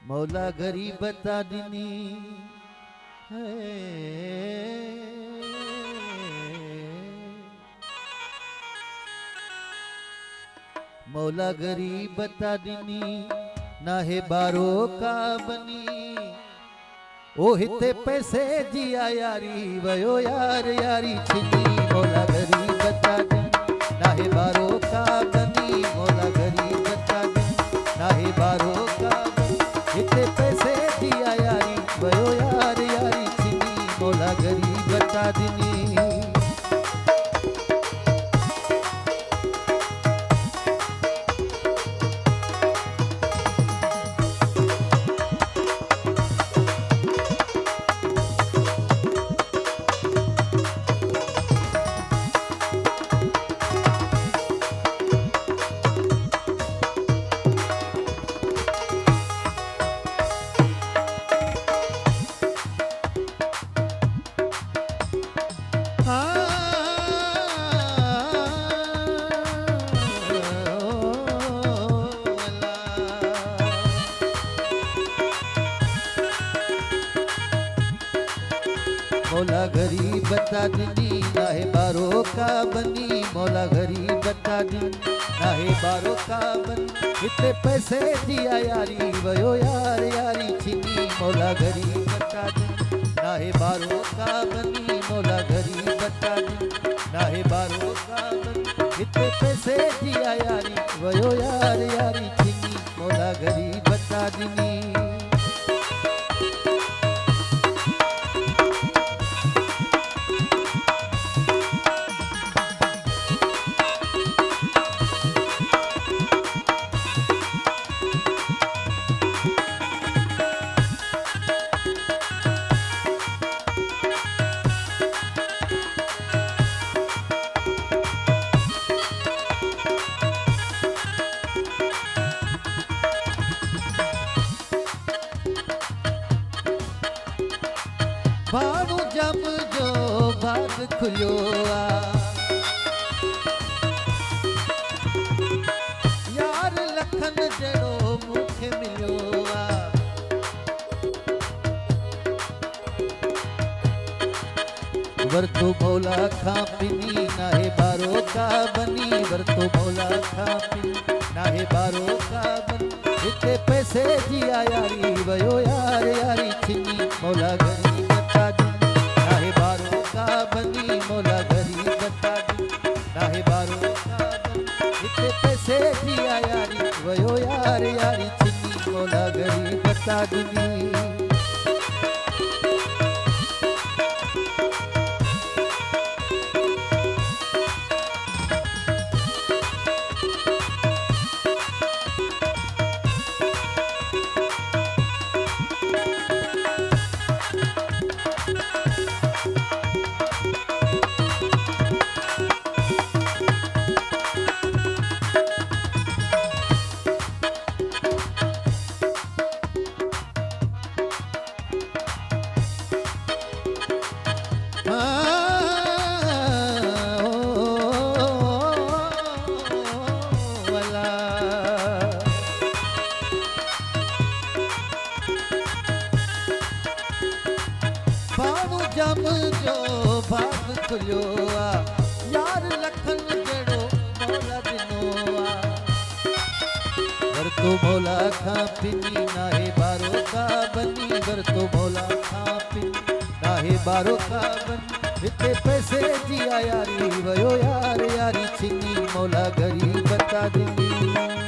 मौला गरीबता दिनी है। मौला गरीबता दिनी ना है बारो का बनी। ओ हिते पैसे जिया यारी वयो यार यारी छिनी। मौला गरीबता दिनी ना है बारो का बनी। मौला गरीबता दिनी ना है बारो का बनी। हिते पैसे जिया यारी वयो यार यारी छिनी। मौला गरीबता दिनी। मौला गरीबता दिनी ना है बारो का बनी। मौला गरीबता दिनी ना है बारो का बनी। इतने पैसे दिया यारी वयो यार यारी छिनी। मौला गरीबता दिनी ना है बारो का बनी। मौला गरीबता दिनी ना है बारो का बनी। इतने पैसे दिया यारी वयो यार यारी छिनी। मौला गरीबता दिनी। भानु जब जो भाग खुलियो आ। यार लखन जड़ो मुखे मिलियो आ। वरतो मौला खां पिनी ना है बारो का बनी। वरतो मौला खां पिनी ना है बारो का बनी। इतने पैसे जिया यारी वयो यार यारी छिनी। मौला गरीबता दिनी ना है बारो का बनी। मौला गरीबता दिनी ना है बारो का बनी। इतने पैसे जिया यारी वयो यार यारी छिनी। मौला गरीबता दिनी। भानु जब जो भाग खुलियो आ। यार लखन जड़ो मौला दिनो आ। वरतो मौला खां पिनी ना है बारो का बनी। वरतो मौला खां पिनी ना है बारो का बनी। इतने पैसे जिया यारी वयो यार यारी छिनी। मौला गरीबता दिनी।